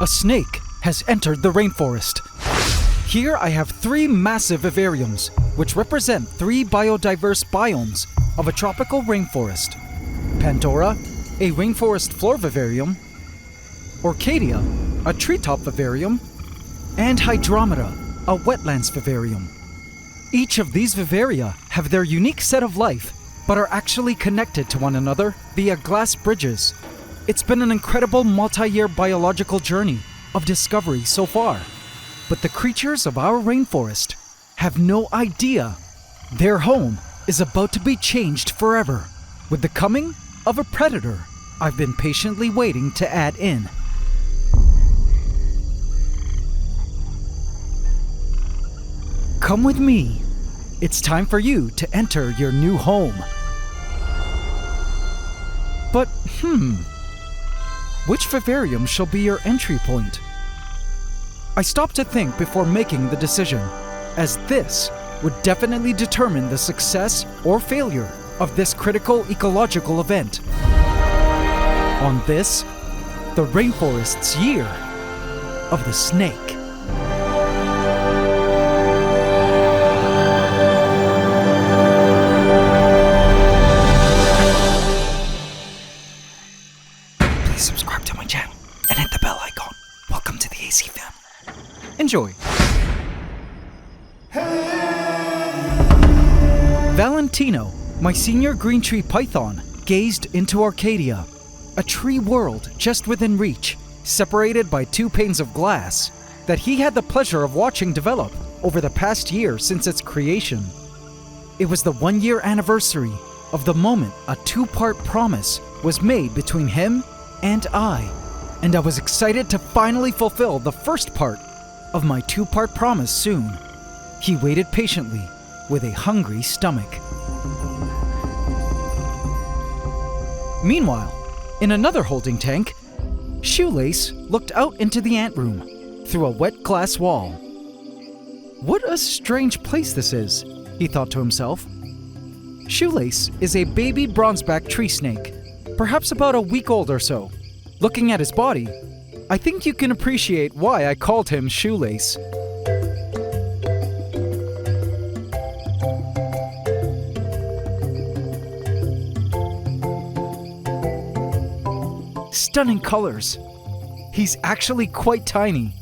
A snake has entered the rainforest. Here I have 3 massive vivariums, which represent 3 biodiverse biomes of a tropical rainforest. Pandora, a rainforest floor vivarium, Orchidia, a treetop vivarium, and Hydromeda, a wetlands vivarium. Each of these vivaria have their unique set of life, but are actually connected to one another via glass bridges. It's been an incredible multi-year biological journey of discovery so far. But the creatures of our rainforest have no idea their home is about to be changed forever with the coming of a predator I've been patiently waiting to add in. Come with me. It's time for you to enter your new home. But, which vivarium shall be your entry point? I stopped to think before making the decision, as this would definitely determine the success or failure of this critical ecological event. On this, the rainforest's year of the snake. Please subscribe to my channel and hit the bell icon. Welcome to the AC fam. Enjoy. Valentino, my senior green tree python, gazed into Arcadia, a tree world just within reach, separated by 2 panes of glass that he had the pleasure of watching develop over the past year since its creation. It was the 1-year anniversary of the moment a 2-part promise was made between him and I was excited to finally fulfill the first part of my 2-part promise soon. He waited patiently with a hungry stomach. Meanwhile, in another holding tank, Shoelace looked out into the ant room through a wet glass wall. What a strange place this is, he thought to himself. Shoelace is a baby bronzeback tree snake, perhaps about a week old or so. Looking at his body, I think you can appreciate why I called him Shoelace. Stunning colors. He's actually quite tiny,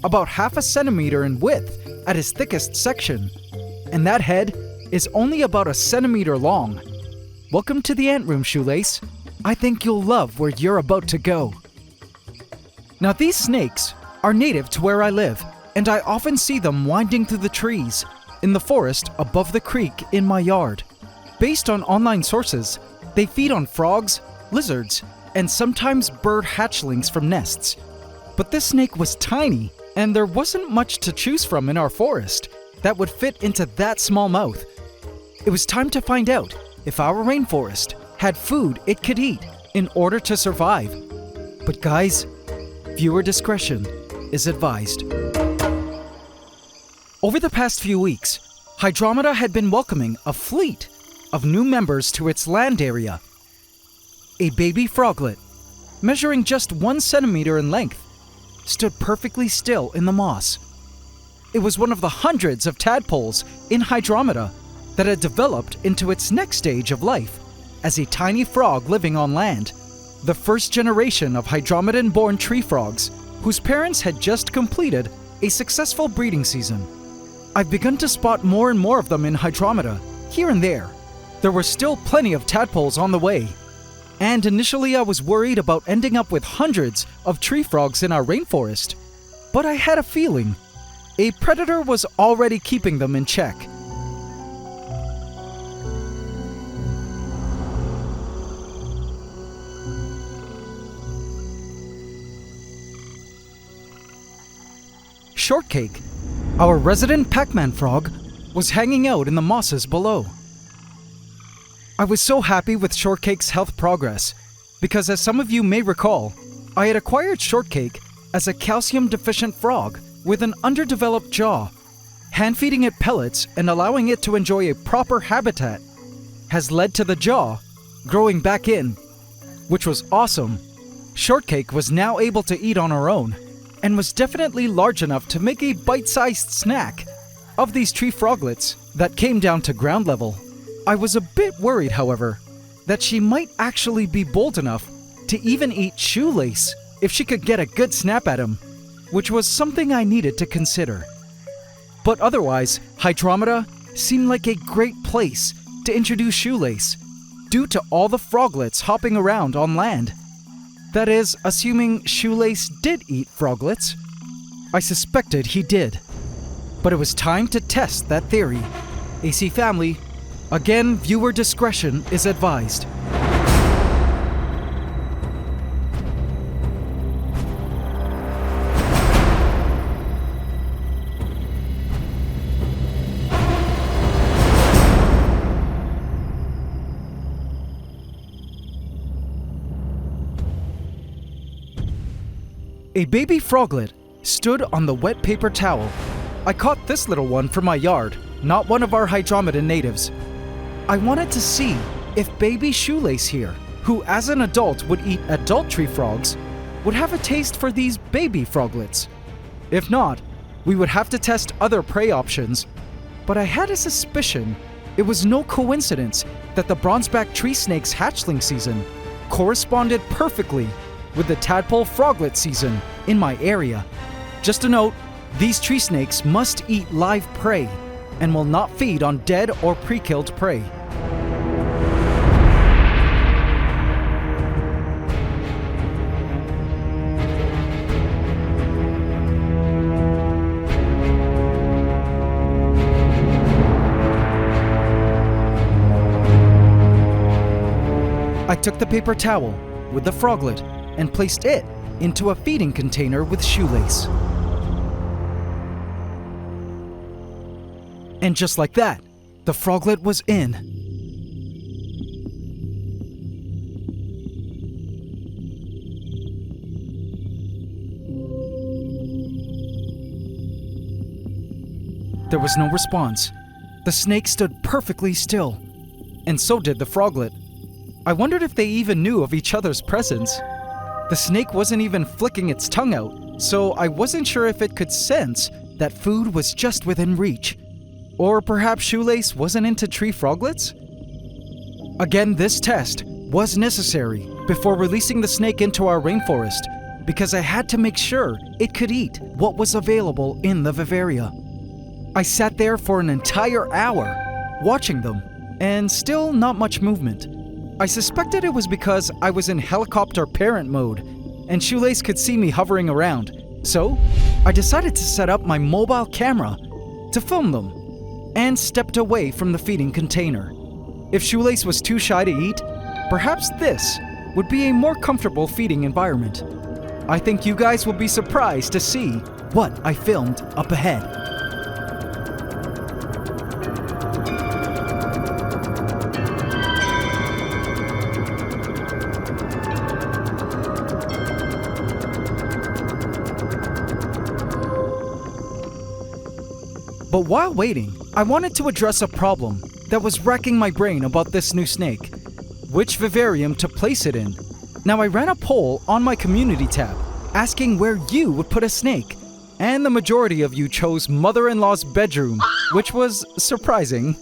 about half a centimeter in width at his thickest section, and that head is only about a centimeter long. Welcome to the ant room, Shoelace. I think you'll love where you're about to go. Now these snakes are native to where I live, and I often see them winding through the trees in the forest above the creek in my yard. Based on online sources, they feed on frogs, lizards, and sometimes bird hatchlings from nests. But this snake was tiny, and there wasn't much to choose from in our forest that would fit into that small mouth. It was time to find out if our rainforest had food it could eat in order to survive. But guys, viewer discretion is advised. Over the past few weeks, Hydromeda had been welcoming a fleet of new members to its land area. A baby froglet, measuring just 1 centimeter in length, stood perfectly still in the moss. It was one of the hundreds of tadpoles in Hydromeda that had developed into its next stage of life as a tiny frog living on land. The first generation of Hydromedan-born tree frogs, whose parents had just completed a successful breeding season. I've begun to spot more and more of them in Hydromeda, here and there. There were still plenty of tadpoles on the way, and initially I was worried about ending up with hundreds of tree frogs in our rainforest. But I had a feeling a predator was already keeping them in check. Shortcake, our resident Pac-Man frog, was hanging out in the mosses below. I was so happy with Shortcake's health progress, because as some of you may recall, I had acquired Shortcake as a calcium-deficient frog with an underdeveloped jaw. Hand-feeding it pellets and allowing it to enjoy a proper habitat has led to the jaw growing back in, which was awesome. Shortcake was now able to eat on her own, and was definitely large enough to make a bite-sized snack of these tree froglets that came down to ground level. I was a bit worried, however, that she might actually be bold enough to even eat Shoelace if she could get a good snap at him, which was something I needed to consider. But otherwise, Hydromeda seemed like a great place to introduce Shoelace due to all the froglets hopping around on land. That is, assuming Shoelace did eat froglets. I suspected he did. But it was time to test that theory. AC family, again, viewer discretion is advised. A baby froglet stood on the wet paper towel. I caught this little one from my yard, not one of our Hydromeda natives. I wanted to see if baby Shoelace here, who as an adult would eat adult tree frogs, would have a taste for these baby froglets. If not, we would have to test other prey options. But I had a suspicion it was no coincidence that the bronzeback tree snake's hatchling season corresponded perfectly with the tadpole froglet season in my area. Just a note, these tree snakes must eat live prey and will not feed on dead or pre-killed prey. I took the paper towel with the froglet and placed it into a feeding container with Shoelace. And just like that, the froglet was in. There was no response. The snake stood perfectly still, and so did the froglet. I wondered if they even knew of each other's presence. The snake wasn't even flicking its tongue out, so I wasn't sure if it could sense that food was just within reach. Or perhaps Shoelace wasn't into tree froglets? Again, this test was necessary before releasing the snake into our rainforest, because I had to make sure it could eat what was available in the vivaria. I sat there for an entire hour, watching them, and still not much movement. I suspected it was because I was in helicopter parent mode, and Shoelace could see me hovering around, so I decided to set up my mobile camera to film them, and stepped away from the feeding container. If Shoelace was too shy to eat, perhaps this would be a more comfortable feeding environment. I think you guys will be surprised to see what I filmed up ahead. But while waiting, I wanted to address a problem that was racking my brain about this new snake. Which vivarium to place it in? Now, I ran a poll on my community tab asking where you would put a snake, and the majority of you chose mother-in-law's bedroom, which was surprising.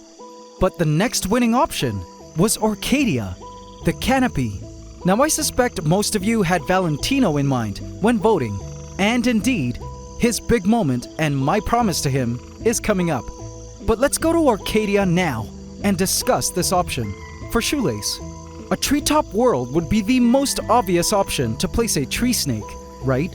But the next winning option was Orcadia, the canopy. Now, I suspect most of you had Valentino in mind when voting, and indeed, his big moment and my promise to him is coming up. But let's go to Orcadia now and discuss this option. For Shoelace, a treetop world would be the most obvious option to place a tree snake, right?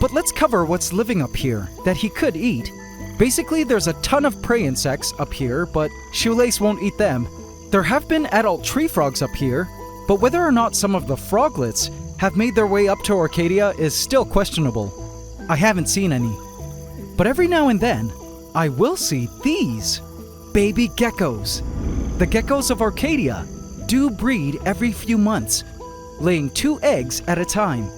But let's cover what's living up here that he could eat. Basically, there's a ton of prey insects up here, but Shoelace won't eat them. There have been adult tree frogs up here, but whether or not some of the froglets have made their way up to Orcadia is still questionable. I haven't seen any. But every now and then, I will see these baby geckos. The geckos of Orcadia do breed every few months, laying 2 eggs at a time.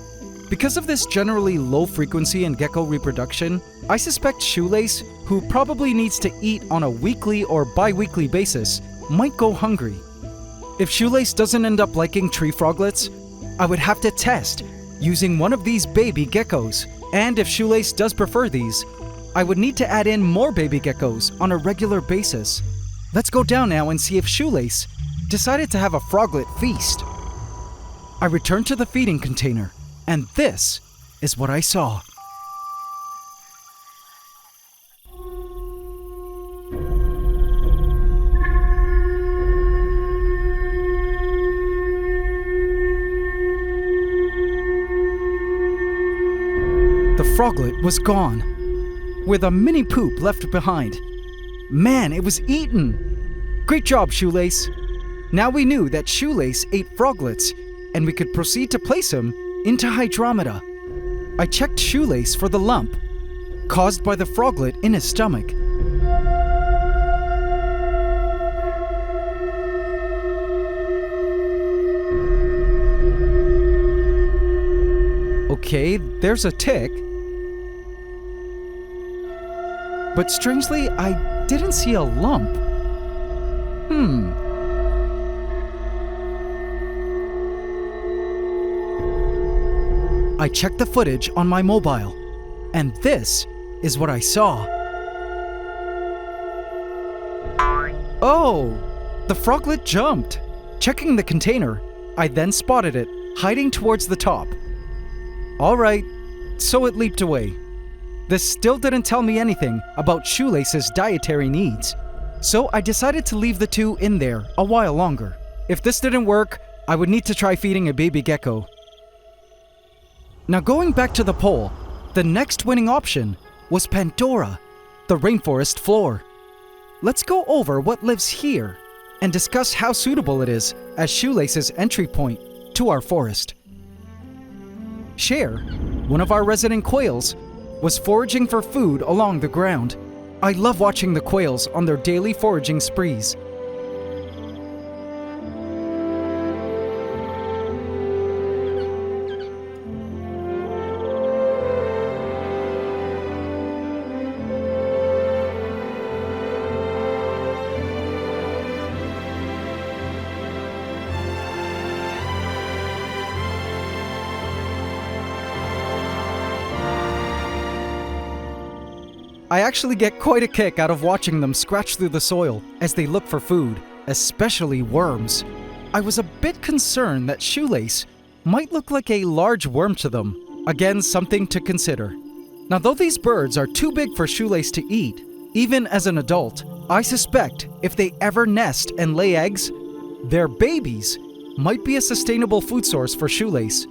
Because of this generally low frequency in gecko reproduction, I suspect Shoelace, who probably needs to eat on a weekly or bi-weekly basis, might go hungry. If Shoelace doesn't end up liking tree froglets, I would have to test using one of these baby geckos And if Shoelace does prefer these, I would need to add in more baby geckos on a regular basis. Let's go down now and see if Shoelace decided to have a froglet feast. I returned to the feeding container, and this is what I saw. The froglet was gone, with a mini poop left behind. Man, it was eaten! Great job, Shoelace! Now we knew that Shoelace ate froglets, and we could proceed to place him into Hydromeda. I checked Shoelace for the lump caused by the froglet in his stomach. Okay, there's a tick. But strangely, I didn't see a lump. I checked the footage on my mobile, and this is what I saw. Oh, the froglet jumped. Checking the container, I then spotted it hiding towards the top. All right, so it leaped away. This still didn't tell me anything about Shoelace's dietary needs, so I decided to leave the two in there a while longer. If this didn't work, I would need to try feeding a baby gecko. Now going back to the poll, the next winning option was Pandora, the rainforest floor. Let's go over what lives here and discuss how suitable it is as Shoelace's entry point to our forest. Cher, one of our resident quails, was foraging for food along the ground. I love watching the quails on their daily foraging sprees. I actually get quite a kick out of watching them scratch through the soil as they look for food, especially worms. I was a bit concerned that Shoelace might look like a large worm to them. Again, something to consider. Now, though these birds are too big for Shoelace to eat, even as an adult, I suspect if they ever nest and lay eggs, their babies might be a sustainable food source for Shoelace.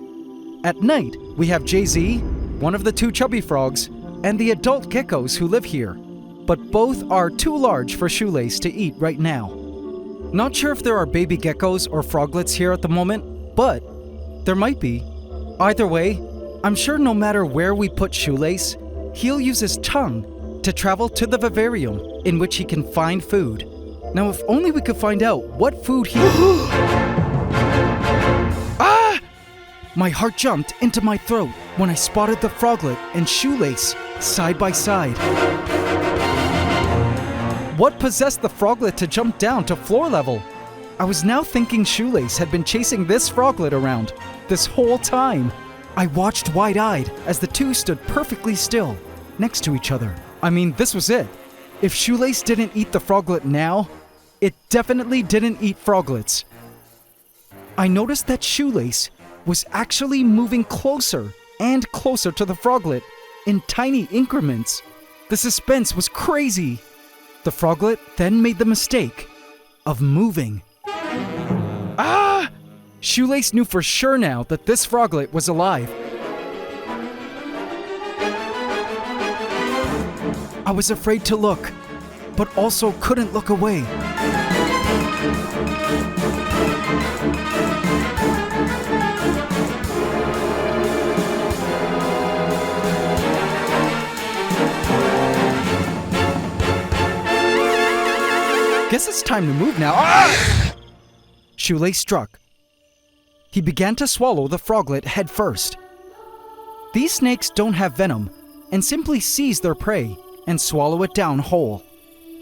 At night, we have Jay-Z, one of the two chubby frogs, and the adult geckos who live here, but both are too large for Shoelace to eat right now. Not sure if there are baby geckos or froglets here at the moment, but there might be. Either way, I'm sure no matter where we put Shoelace, he'll use his tongue to travel to the vivarium in which he can find food. Now, if only we could find out what food he... Ah! My heart jumped into my throat when I spotted the froglet and Shoelace side by side. What possessed the froglet to jump down to floor level? I was now thinking Shoelace had been chasing this froglet around this whole time. I watched wide-eyed as the two stood perfectly still, next to each other. I mean, this was it. If Shoelace didn't eat the froglet now, it definitely didn't eat froglets. I noticed that Shoelace was actually moving closer and closer to the froglet in tiny increments. The suspense was crazy. The froglet then made the mistake of moving. Ah! Shoelace knew for sure now that this froglet was alive. I was afraid to look, but also couldn't look away. Guess it's time to move now. Ah! Shoelace struck. He began to swallow the froglet head first. These snakes don't have venom and simply seize their prey and swallow it down whole.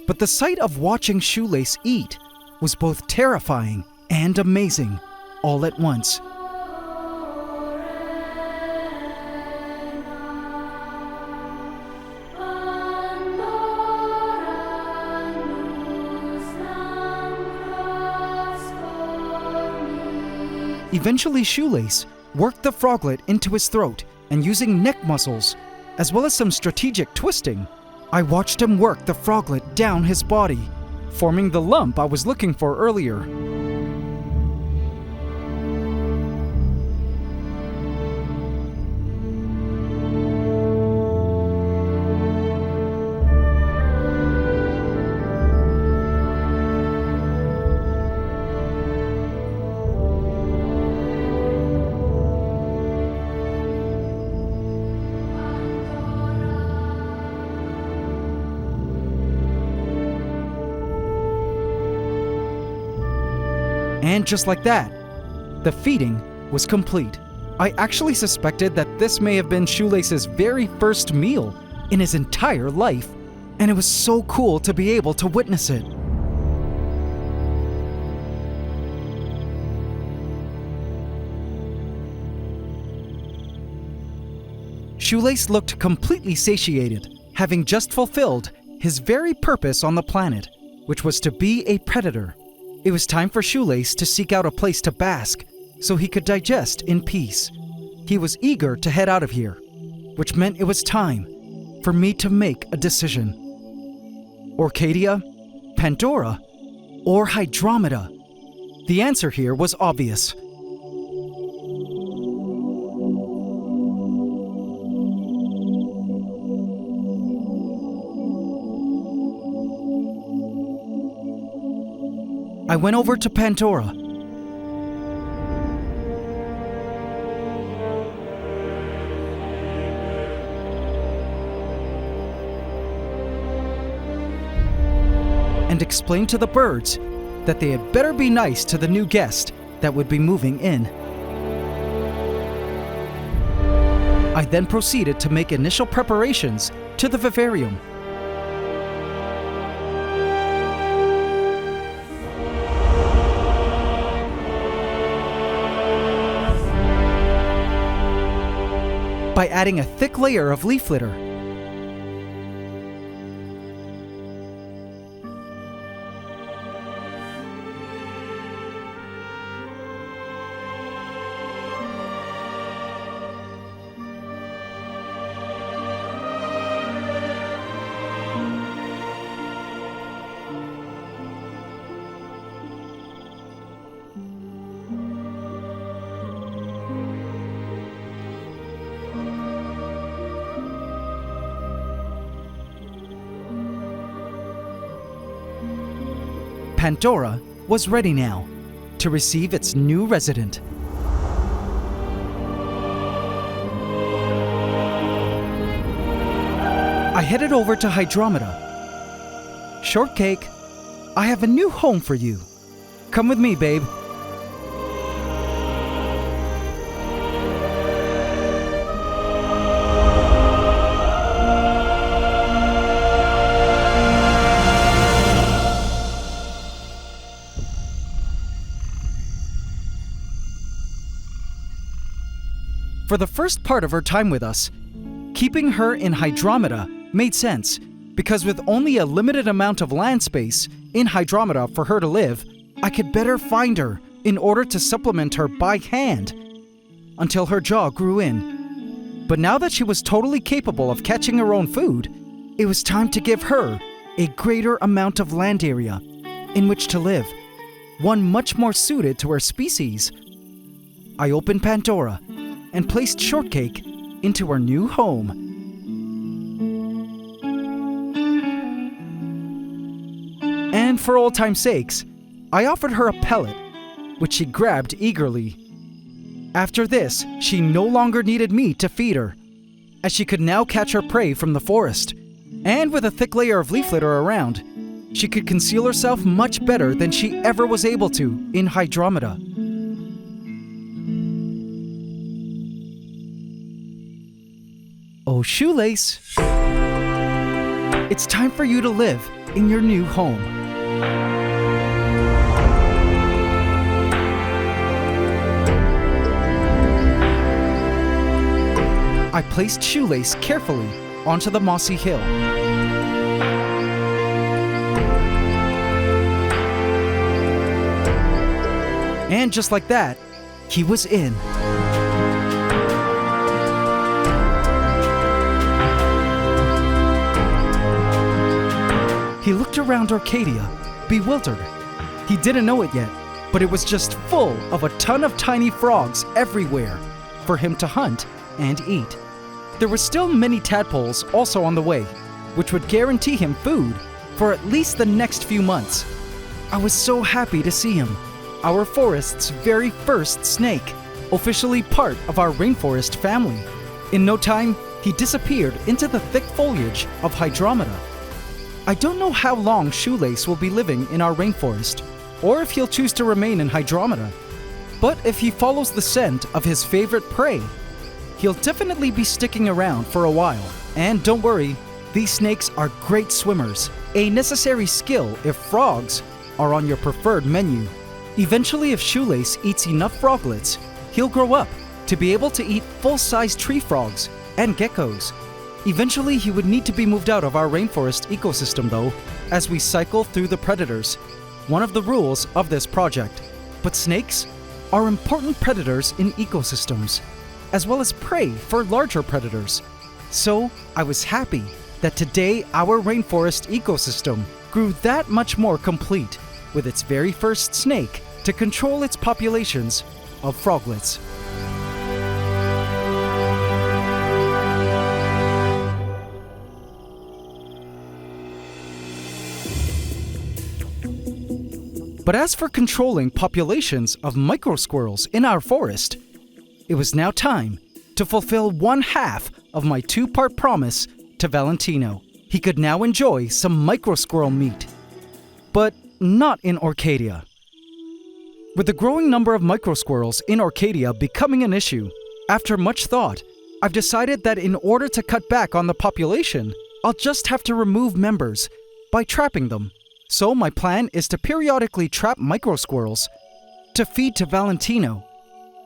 But the sight of watching Shoelace eat was both terrifying and amazing all at once. Eventually, Shoelace worked the froglet into his throat, and using neck muscles, as well as some strategic twisting, I watched him work the froglet down his body, forming the lump I was looking for earlier. And just like that, the feeding was complete. I actually suspected that this may have been Shoelace's very first meal in his entire life, and it was so cool to be able to witness it. Shoelace looked completely satiated, having just fulfilled his very purpose on the planet, which was to be a predator. It was time for Shoelace to seek out a place to bask so he could digest in peace. He was eager to head out of here, which meant it was time for me to make a decision. Orchidia, Pandora, or Hydromeda? The answer here was obvious. I went over to Pandora. And explained to the birds that they had better be nice to the new guest that would be moving in. I then proceeded to make initial preparations to the vivarium. By adding a thick layer of leaf litter. Pandora was ready now to receive its new resident. I headed over to Hydromeda. Shortcake, I have a new home for you. Come with me, babe. For the first part of her time with us, keeping her in Hydromeda made sense, because with only a limited amount of land space in Hydromeda for her to live, I could better find her in order to supplement her by hand until her jaw grew in. But now that she was totally capable of catching her own food, it was time to give her a greater amount of land area in which to live, one much more suited to her species. I opened Pandora and placed Shortcake into her new home. And for old time's sakes, I offered her a pellet, which she grabbed eagerly. After this, she no longer needed me to feed her, as she could now catch her prey from the forest. And with a thick layer of leaf litter around, she could conceal herself much better than she ever was able to in Hydromeda. Oh, Shoelace, it's time for you to live in your new home. I placed Shoelace carefully onto the mossy hill. And just like that, he was in. He looked around Arcadia, bewildered. He didn't know it yet, but it was just full of a ton of tiny frogs everywhere for him to hunt and eat. There were still many tadpoles also on the way, which would guarantee him food for at least the next few months. I was so happy to see him, our forest's very first snake, officially part of our rainforest family. In no time, he disappeared into the thick foliage of Hydromeda. I don't know how long Shoelace will be living in our rainforest, or if he'll choose to remain in Hydromeda. But if he follows the scent of his favorite prey, he'll definitely be sticking around for a while. And don't worry, these snakes are great swimmers, a necessary skill if frogs are on your preferred menu. Eventually, if Shoelace eats enough froglets, he'll grow up to be able to eat full-size tree frogs and geckos. Eventually, he would need to be moved out of our rainforest ecosystem though, as we cycle through the predators, one of the rules of this project. But snakes are important predators in ecosystems, as well as prey for larger predators. So I was happy that today our rainforest ecosystem grew that much more complete, with its very first snake to control its populations of froglets. But as for controlling populations of microsquirrels in our forest, it was now time to fulfill one half of my two-part promise to Valentino. He could now enjoy some microsquirrel meat, but not in Arcadia. With the growing number of microsquirrels in Arcadia becoming an issue, after much thought, I've decided that in order to cut back on the population, I'll just have to remove members by trapping them. So my plan is to periodically trap microsquirrels to feed to Valentino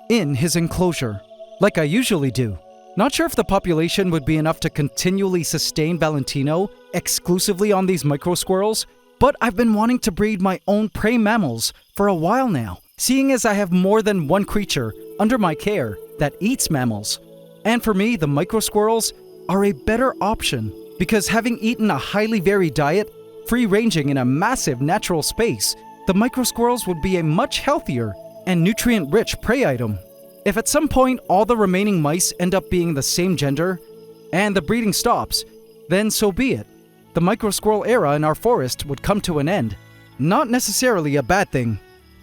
in his enclosure, like I usually do. Not sure if the population would be enough to continually sustain Valentino exclusively on these microsquirrels, but I've been wanting to breed my own prey mammals for a while now, seeing as I have more than one creature under my care that eats mammals. And for me, the microsquirrels are a better option because having eaten a highly varied diet, free-ranging in a massive natural space, the microsquirrels would be a much healthier and nutrient-rich prey item. If at some point all the remaining mice end up being the same gender, and the breeding stops, then so be it. The microsquirrel era in our forest would come to an end. Not necessarily a bad thing,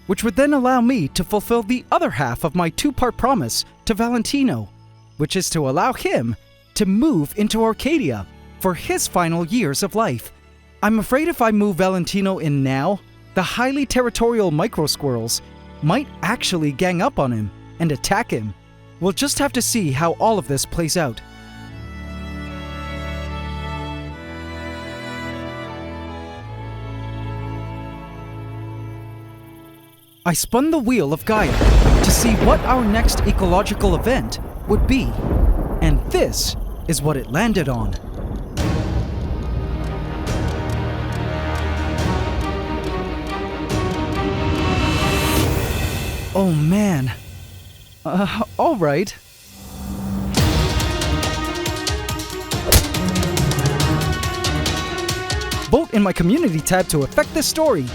which would then allow me to fulfill the other half of my two-part promise to Valentino, which is to allow him to move into Arcadia for his final years of life. I'm afraid if I move Valentino in now, the highly territorial microsquirrels might actually gang up on him and attack him. We'll just have to see how all of this plays out. I spun the wheel of Gaia to see what our next ecological event would be, and this is what it landed on. Oh man. All right. Vote in my community tab to affect this story